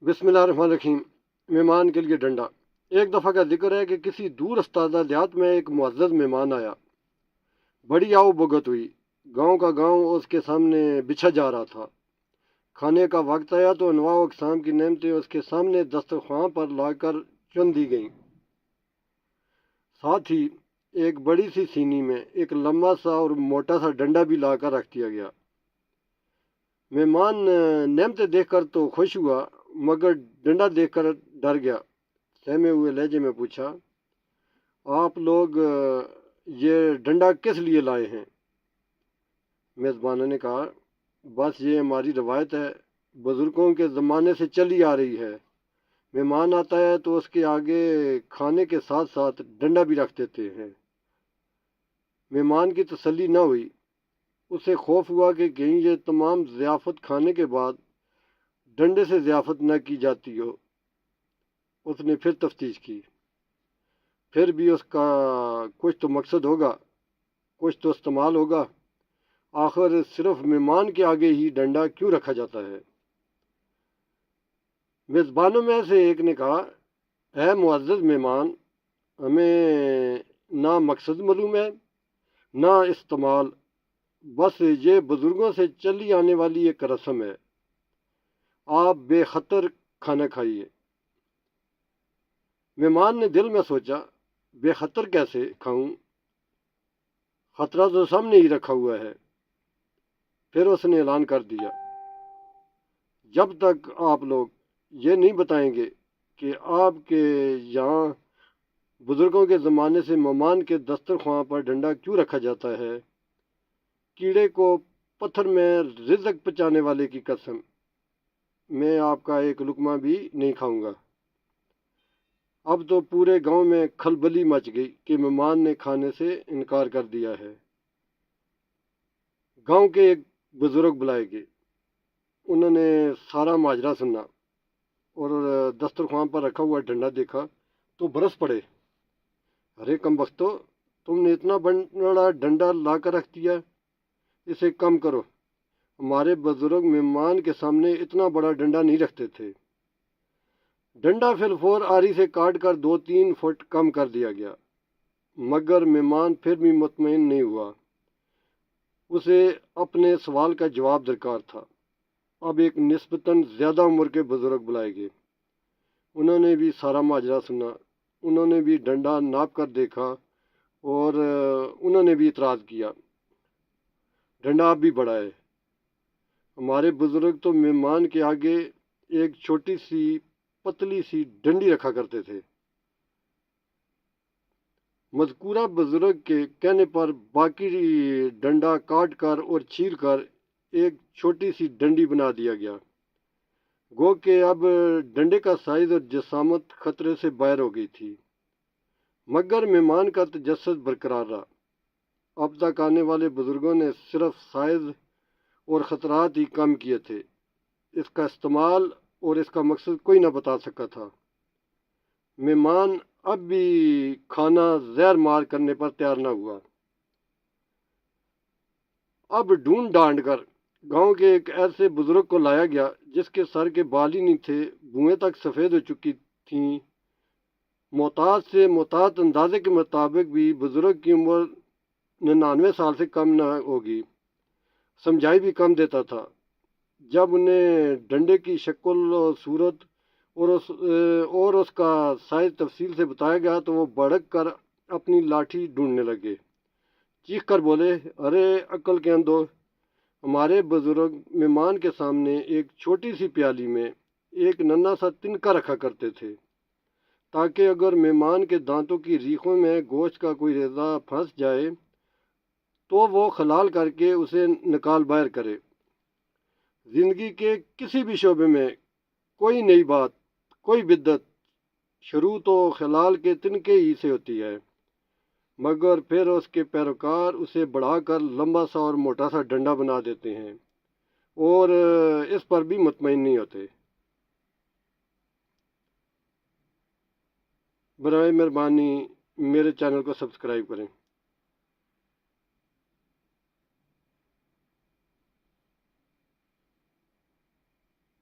बिस्मिल्लाहिर्रहमानिर्रहीम। मेहमान के लिए डंडा। एक दफ़ा का जिक्र है कि किसी दूर अस्तादा देहात में एक मुअज़्ज़ज़ मेहमान आया। बड़ी आओ भगत हुई। गांव का गांव उसके सामने बिछा जा रहा था। खाने का वक्त आया तो अनवा अक़साम की नेमतें उसके सामने दस्तरख्वां पर लाकर चुन दी गईं। साथ ही एक बड़ी सी सीनी में एक लंबा सा और मोटा सा डंडा भी लाकर रख दिया गया। मेहमान नेमतें देखकर तो खुश हुआ, मगर डंडा देखकर डर गया। सहमे हुए लहजे में पूछा, आप लोग ये डंडा किस लिए लाए हैं? मेज़बान ने कहा, बस ये हमारी रवायत है, बुज़ुर्गों के ज़माने से चली आ रही है। मेहमान आता है तो उसके आगे खाने के साथ साथ डंडा भी रख देते हैं। मेहमान की तसल्ली न हुई। उसे खौफ हुआ कि कहीं ये तमाम ज़ियाफ़त खाने के बाद डंडे से ज़ियाफ़त न की जाती हो। उसने फिर तफ्तीश की। फिर भी उसका कुछ तो मकसद होगा, कुछ तो इस्तेमाल होगा। आखिर सिर्फ मेहमान के आगे ही डंडा क्यों रखा जाता है? मेज़बानों में से एक ने कहा, ऐ मुअज़्ज़ज़ मेहमान, हमें ना मकसद मालूम है ना इस्तेमाल, बस ये बुज़ुर्गों से चली आने वाली एक रस्म है। आप बेखतर खाना खाइए। मेहमान ने दिल में सोचा, बेखतर कैसे खाऊं? खतरा तो सामने ही रखा हुआ है। फिर उसने ऐलान कर दिया, जब तक आप लोग ये नहीं बताएंगे कि आपके यहाँ बुज़ुर्गों के ज़माने से मेहमान के दस्तरख्वां पर डंडा क्यों रखा जाता है, कीड़े को पत्थर में रिज़्क़ पहुँचाने वाले की कसम, मैं आपका एक लुक़मा भी नहीं खाऊंगा। अब तो पूरे गांव में खलबली मच गई कि मेहमान ने खाने से इनकार कर दिया है। गांव के एक बुज़ुर्ग बुलाए गए। उन्होंने सारा माजरा सुना और दस्तरख्वां पर रखा हुआ डंडा देखा तो बरस पड़े। अरे कमबख्तो, तुमने इतना बड़ा डंडा ला कर रख दिया, इसे कम करो। हमारे बुजुर्ग मेहमान के सामने इतना बड़ा डंडा नहीं रखते थे। डंडा फिलफोर आरी से काट कर 2-3 फुट कम कर दिया गया, मगर मेहमान फिर भी मुतमईन नहीं हुआ। उसे अपने सवाल का जवाब दरकार था। अब एक निस्बतन ज़्यादा उम्र के बुजुर्ग बुलाए गए। उन्होंने भी सारा माजरा सुना। उन्होंने भी डंडा नाप कर देखा और उन्होंने भी इतराज़ किया, डंडा अब भी बड़ा है। हमारे बुजुर्ग तो मेहमान के आगे एक छोटी सी पतली सी डंडी रखा करते थे। मज़कूरा बुजुर्ग के कहने पर बाकी डंडा काट कर और छील कर एक छोटी सी डंडी बना दिया गया। गो के अब डंडे का साइज़ और जसामत खतरे से बाहर हो गई थी, मगर मेहमान का तजस्सुस बरकरार रहा। अब तक आने वाले बुजुर्गों ने सिर्फ साइज़ और ख़तरात ही कम किए थे। इसका इस्तेमाल और इसका मकसद कोई न बता सका था। मेहमान अब भी खाना ज़हर मार करने पर तैयार न हुआ। अब ढूंढ डांड कर गांव के एक ऐसे बुजुर्ग को लाया गया जिसके सर के बाल ही नहीं थे, भुएं तक सफ़ेद हो चुकी थीं। मोहताज से मोहतात अंदाजे के मुताबिक भी बुजुर्ग की उम्र 99 साल से कम न होगी। समझाई भी कम देता था। जब उन्हें डंडे की शक्ल और सूरत और उसका साइज तफसील से बताया गया तो वो भड़क कर अपनी लाठी ढूंढने लगे। चीख कर बोले, अरे अक्ल के अंधो, हमारे बुजुर्ग मेहमान के सामने एक छोटी सी प्याली में एक नन्हा सा तिनका रखा करते थे, ताकि अगर मेहमान के दांतों की रीखों में गोश्त का कोई रेज़ा फंस जाए तो वो खलाल करके उसे निकाल बाहर करे। ज़िंदगी के किसी भी शोबे में कोई नई बात, कोई बिद्दत शुरू तो खलाल के तिनके ही से होती है, मगर फिर उसके पैरोकार उसे बढ़ाकर लंबा सा और मोटा सा डंडा बना देते हैं और इस पर भी मुतमईन नहीं होते। बराए मेहरबानी मेरे चैनल को सब्सक्राइब करें।